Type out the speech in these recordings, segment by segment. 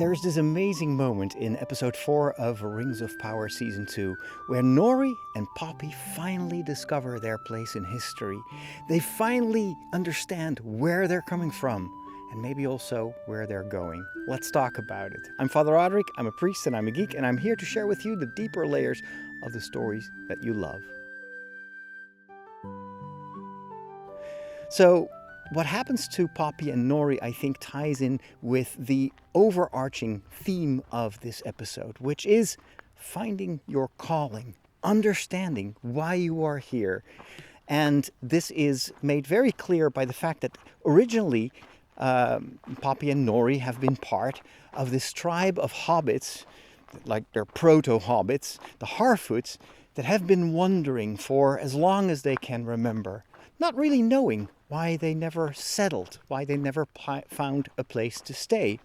There's this amazing moment in episode 4 of Rings of Power Season 2 where Nori and Poppy finally discover their place in history. They finally understand where they're coming from and maybe also where they're going. Let's talk about it. I'm Father Roderick, I'm a priest and I'm a geek, and I'm here to share with you the deeper layers of the stories that you love. So, what happens to Poppy and Nori, I think, ties in with the overarching theme of this episode, which is finding your calling, understanding why you are here. And this is made very clear by the fact that originally Poppy and Nori have been part of this tribe of hobbits, like they're proto-hobbits, the Harfoots, that have been wandering for as long as they can remember, not really knowing why they never settled, why they never found a place to stay.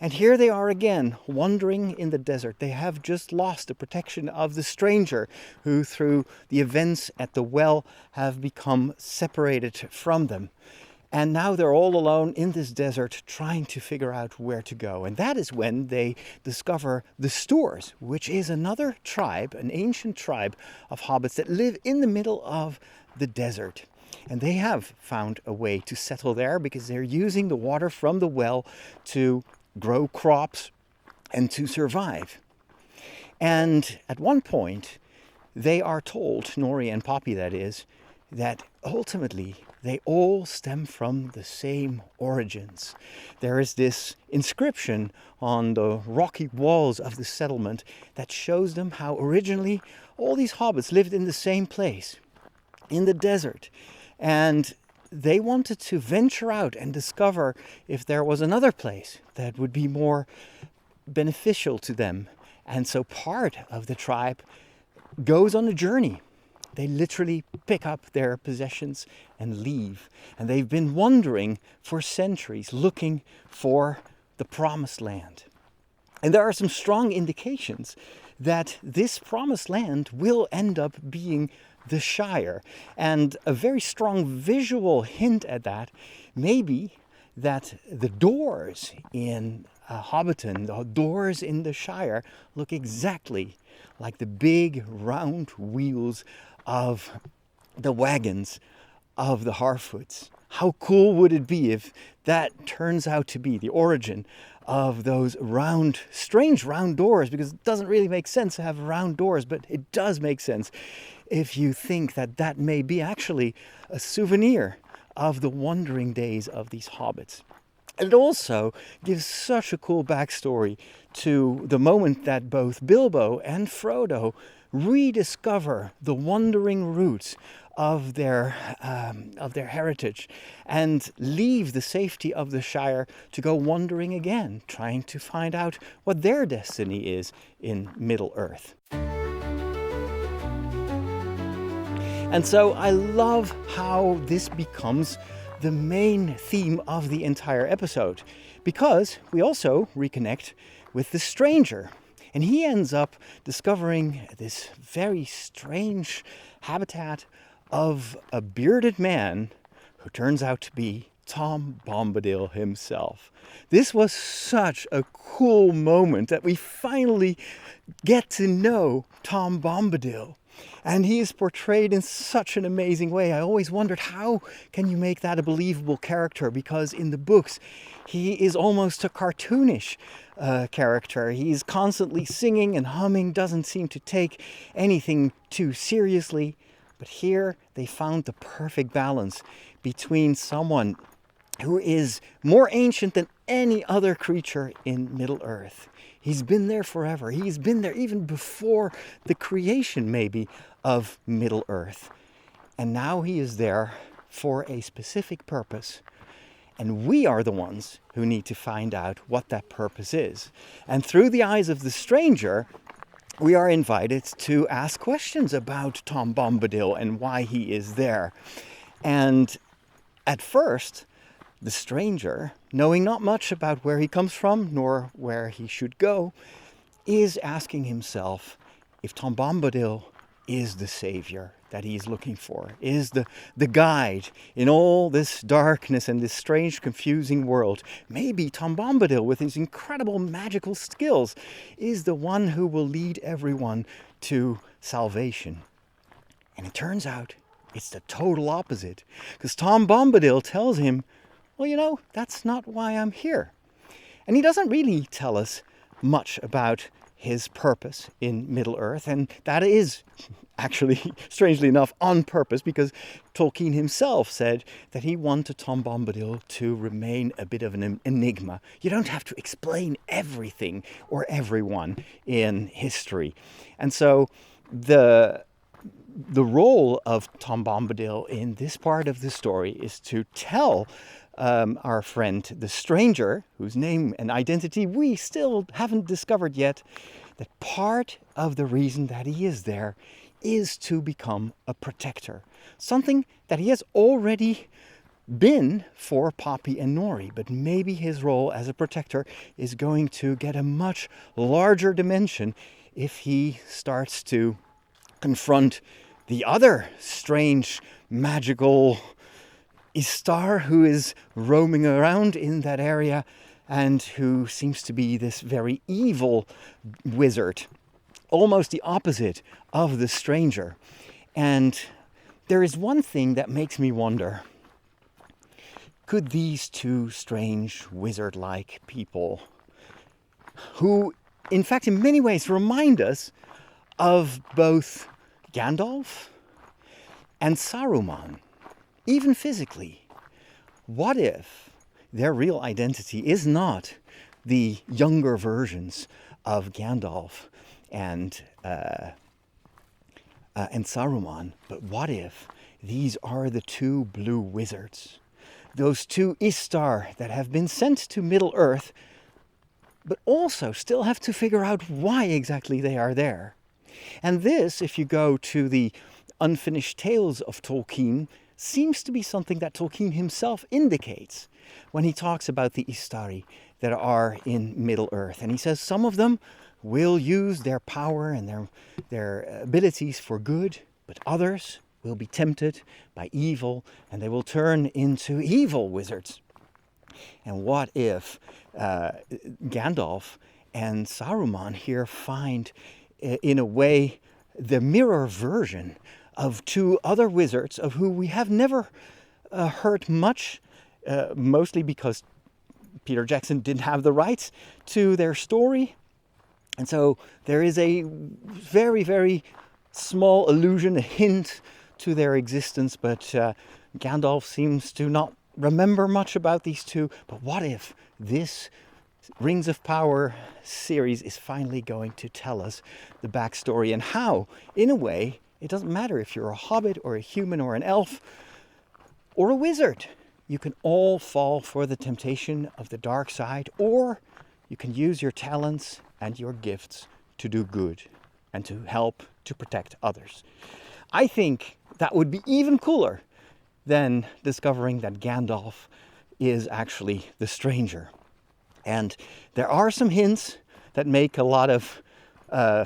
And here they are again, wandering in the desert. They have just lost the protection of the stranger who, through the events at the well, have become separated from them. And now they're all alone in this desert trying to figure out where to go. And that is when they discover the Stoors, which is another tribe, an ancient tribe of hobbits that live in the middle of the desert. And they have found a way to settle there because they're using the water from the well to grow crops and to survive. And at one point, they are told, Nori and Poppy that is, that ultimately they all stem from the same origins. There is this inscription on the rocky walls of the settlement that shows them how originally all these hobbits lived in the same place, in the desert. And they wanted to venture out and discover if there was another place that would be more beneficial to them. And so part of the tribe goes on a journey. They literally pick up their possessions and leave. And they've been wandering for centuries looking for the promised land. And there are some strong indications that this promised land will end up being the Shire. And a very strong visual hint at that may be that the doors in Hobbiton, the doors in the Shire, look exactly like the big round wheels of the wagons of the Harfoots. How cool would it be if that turns out to be the origin of those round, strange round doors? Because it doesn't really make sense to have round doors, but it does make sense if you think that that may be actually a souvenir of the wandering days of these hobbits. It also gives such a cool backstory to the moment that both Bilbo and Frodo rediscover the wandering roots of their heritage and leave the safety of the Shire to go wandering again, trying to find out what their destiny is in Middle-earth. And so I love how this becomes the main theme of the entire episode, because we also reconnect with the stranger. And he ends up discovering this very strange habitat of a bearded man who turns out to be Tom Bombadil himself. This was such a cool moment that we finally get to know Tom Bombadil. And he is portrayed in such an amazing way. I always wondered, how can you make that a believable character? Because in the books, he is almost a cartoonish character. He's constantly singing and humming, doesn't seem to take anything too seriously. But here they found the perfect balance between someone who is more ancient than any other creature in Middle-earth. He's been there forever. He's been there even before the creation, maybe, of Middle-earth. And now he is there for a specific purpose. And we are the ones who need to find out what that purpose is. And through the eyes of the stranger, we are invited to ask questions about Tom Bombadil and why he is there. And at first, the stranger, knowing not much about where he comes from nor where he should go, is asking himself if Tom Bombadil is the savior that he is looking for, is the guide in all this darkness and this strange, confusing world. Maybe Tom Bombadil, with his incredible magical skills, is the one who will lead everyone to salvation. And it turns out it's the total opposite, because Tom Bombadil tells him, well, that's not why I'm here. And he doesn't really tell us much about his purpose in Middle-earth, and that is actually, strangely enough, on purpose, because Tolkien himself said that he wanted Tom Bombadil to remain a bit of an enigma. You don't have to explain everything or everyone in history. And so the role of Tom Bombadil in this part of the story is to tell our friend, the stranger, whose name and identity we still haven't discovered yet, that part of the reason that he is there is to become a protector. Something that he has already been for Poppy and Nori, but maybe his role as a protector is going to get a much larger dimension if he starts to confront the other strange, magical Istar who is roaming around in that area and who seems to be this very evil wizard, almost the opposite of the stranger. And there is one thing that makes me wonder, could these two strange wizard-like people, who in fact in many ways remind us of both Gandalf and Saruman, even physically, what if their real identity is not the younger versions of Gandalf and Saruman, but what if these are the two blue wizards, those two Istar that have been sent to Middle-earth, but also still have to figure out why exactly they are there? And this, if you go to the Unfinished Tales of Tolkien, seems to be something that Tolkien himself indicates when he talks about the Istari that are in Middle-earth. And he says some of them will use their power and their abilities for good, but others will be tempted by evil and they will turn into evil wizards. And what if Gandalf and Saruman here find, in a way, the mirror version of two other wizards of who we have never heard much, mostly because Peter Jackson didn't have the rights to their story. And so there is a very, very small allusion, a hint to their existence, but Gandalf seems to not remember much about these two. But what if this Rings of Power series is finally going to tell us the backstory and how, in a way, it doesn't matter if you're a hobbit or a human or an elf or a wizard. You can all fall for the temptation of the dark side, or you can use your talents and your gifts to do good and to help to protect others. I think that would be even cooler than discovering that Gandalf is actually the stranger. And there are some hints that make a lot of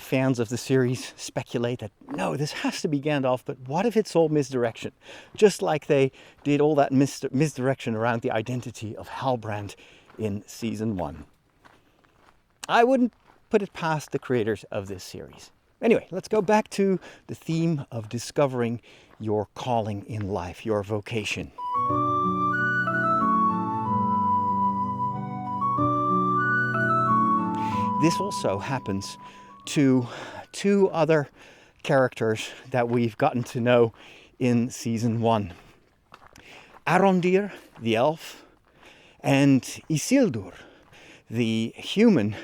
fans of the series speculate that, no, this has to be Gandalf, but what if it's all misdirection? Just like they did all that misdirection around the identity of Halbrand in season 1. I wouldn't put it past the creators of this series. Anyway, let's go back to the theme of discovering your calling in life, your vocation. This also happens to two other characters that we've gotten to know in season 1. Arondir, the elf, and Isildur, the human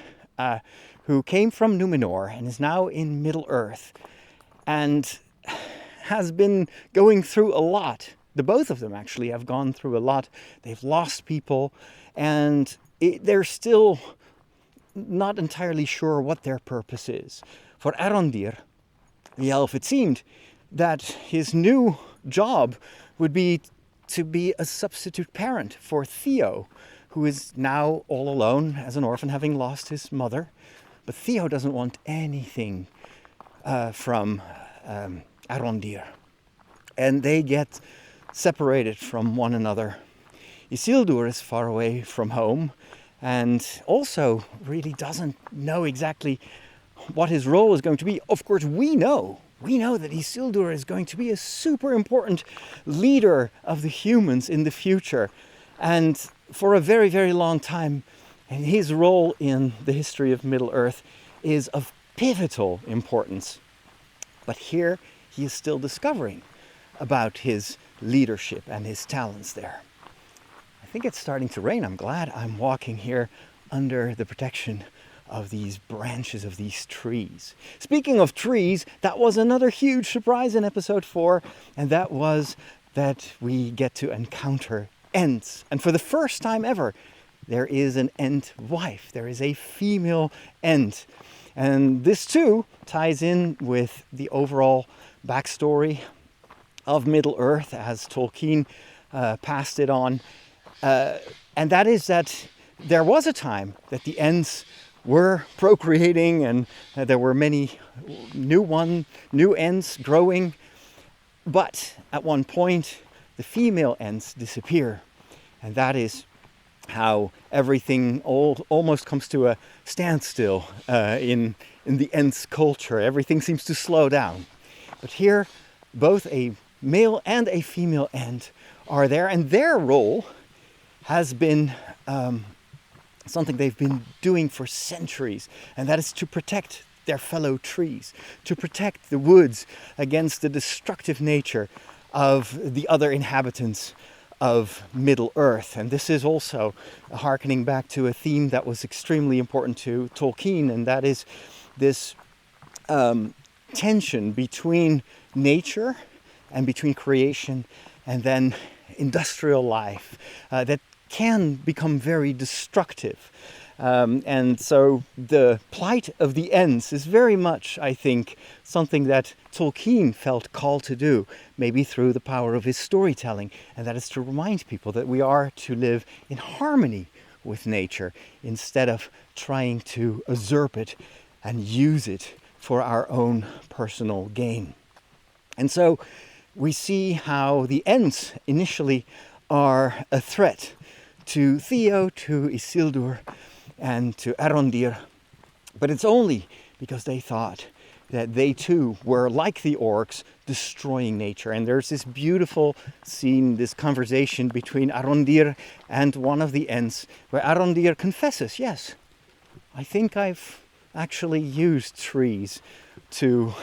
who came from Numenor and is now in Middle-earth and has been going through a lot. The both of them actually have gone through a lot. They've lost people and they're still not entirely sure what their purpose is. For Arondir, the elf, it seemed that his new job would be to be a substitute parent for Theo, who is now all alone as an orphan, having lost his mother. But Theo doesn't want anything from Arondir. And they get separated from one another. Isildur is far away from home and also really doesn't know exactly what his role is going to be. Of course, we know that Isildur is going to be a super important leader of the humans in the future. And for a very, very long time, and his role in the history of Middle-earth is of pivotal importance. But here he is still discovering about his leadership and his talents there. I think it's starting to rain. I'm glad I'm walking here under the protection of these branches of these trees. Speaking of trees, that was another huge surprise in episode 4, and that was that we get to encounter Ents. And for the first time ever, there is an Ent wife. There is a female Ent. And this too ties in with the overall backstory of Middle-earth as Tolkien passed it on. And that is that there was a time that the Ents were procreating and there were many new Ents growing. But at one point, the female Ents disappear. And that is how everything almost comes to a standstill in the Ents culture. Everything seems to slow down. But here, both a male and a female Ent are there, and their role has been something they've been doing for centuries, and that is to protect their fellow trees, to protect the woods against the destructive nature of the other inhabitants of Middle-earth. And this is also harkening back to a theme that was extremely important to Tolkien, and that is this tension between nature and between creation and then industrial life that can become very destructive. And so the plight of the Ents is very much, I think, something that Tolkien felt called to do, maybe through the power of his storytelling, and that is to remind people that we are to live in harmony with nature instead of trying to usurp it and use it for our own personal gain. And so we see how the Ents initially are a threat to Theo, to Isildur, and to Arondir, but it's only because they thought that they too were like the orcs, destroying nature. And there's this beautiful scene, this conversation between Arondir and one of the Ents, where Arondir confesses, yes, I think I've actually used trees to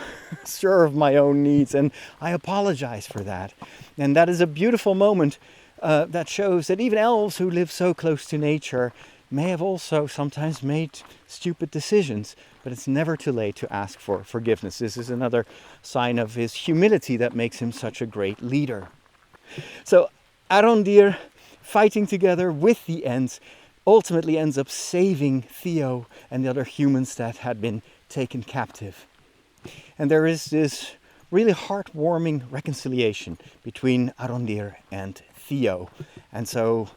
serve my own needs, and I apologize for that. And that is a beautiful moment that shows that even elves who live so close to nature may have also sometimes made stupid decisions, but it's never too late to ask for forgiveness. This is another sign of his humility that makes him such a great leader. So Arondir, fighting together with the Ents, ultimately ends up saving Theo and the other humans that had been taken captive. And there is this really heartwarming reconciliation between Arondir and Theo. And so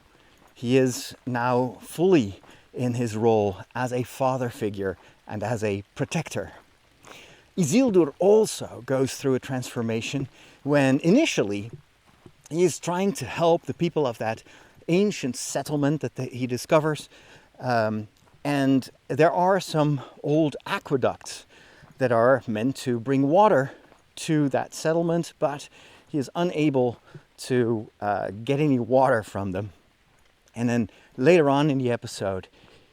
he is now fully in his role as a father figure and as a protector. Isildur also goes through a transformation when initially he is trying to help the people of that ancient settlement that he discovers. And there are some old aqueducts that are meant to bring water to that settlement, but he is unable to get any water from them. And then later on in the episode,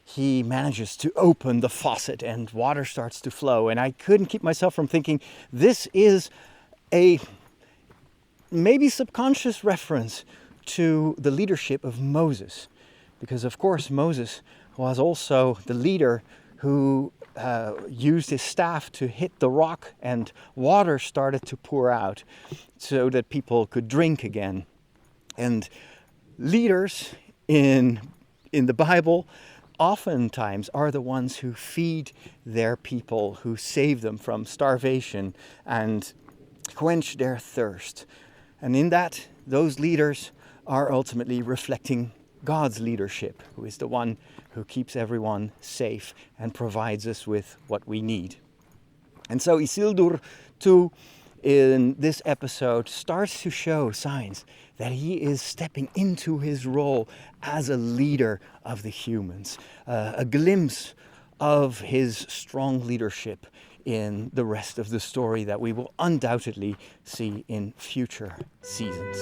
he manages to open the faucet and water starts to flow. And I couldn't keep myself from thinking, this is a maybe subconscious reference to the leadership of Moses. Because of course Moses was also the leader who used his staff to hit the rock and water started to pour out so that people could drink again. And leaders in the Bible oftentimes are the ones who feed their people, who save them from starvation and quench their thirst. And in that, those leaders are ultimately reflecting God's leadership, who is the one who keeps everyone safe and provides us with what we need. And so Isildur too in this episode starts to show signs that he is stepping into his role as a leader of the humans, a glimpse of his strong leadership in the rest of the story that we will undoubtedly see in future seasons.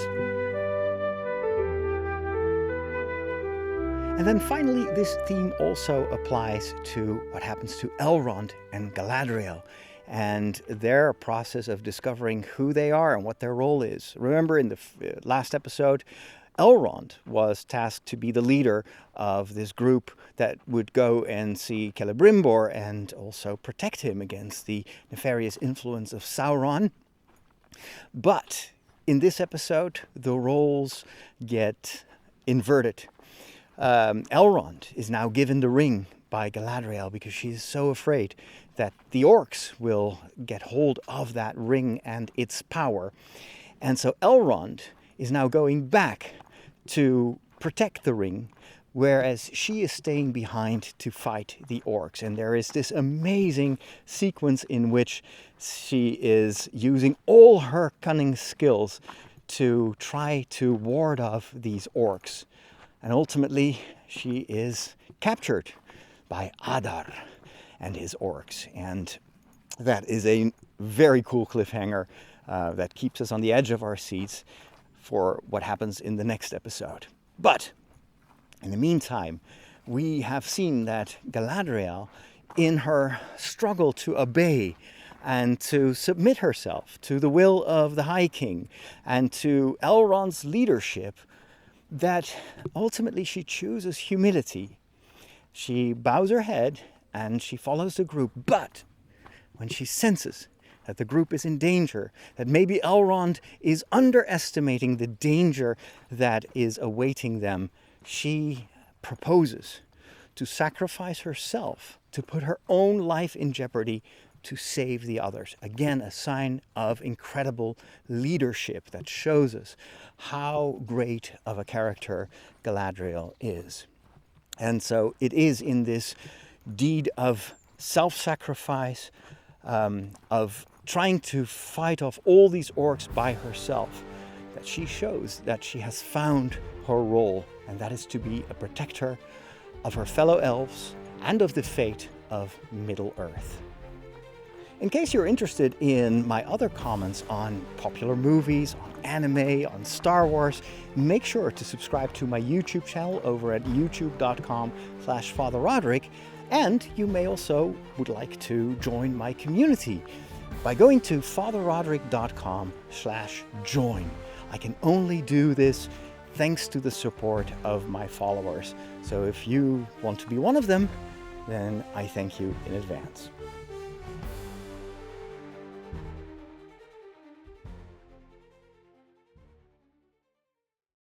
And then finally, this theme also applies to what happens to Elrond and Galadriel and their process of discovering who they are and what their role is. Remember, in the last episode, Elrond was tasked to be the leader of this group that would go and see Celebrimbor and also protect him against the nefarious influence of Sauron. But in this episode, the roles get inverted. Elrond is now given the ring by Galadriel because she is so afraid that the orcs will get hold of that ring and its power. And so Elrond is now going back to protect the ring, whereas she is staying behind to fight the orcs. And there is this amazing sequence in which she is using all her cunning skills to try to ward off these orcs. And ultimately, she is captured by Adar and his orcs. And that is a very cool cliffhanger that keeps us on the edge of our seats for what happens in the next episode. But in the meantime, we have seen that Galadriel, in her struggle to obey and to submit herself to the will of the High King and to Elrond's leadership, that ultimately she chooses humility. She bows her head and she follows the group. But when she senses that the group is in danger, that maybe Elrond is underestimating the danger that is awaiting them, she proposes to sacrifice herself, to put her own life in jeopardy to save the others. Again, a sign of incredible leadership that shows us how great of a character Galadriel is. And so it is in this deed of self-sacrifice, of trying to fight off all these orcs by herself, that she shows that she has found her role, and that is to be a protector of her fellow elves and of the fate of Middle-earth. In case you're interested in my other comments on popular movies, on anime, on Star Wars, make sure to subscribe to my YouTube channel over at youtube.com/Father Roderick. And you may also would like to join my community by going to fatherroderick.com/join. I can only do this thanks to the support of my followers. So if you want to be one of them, then I thank you in advance.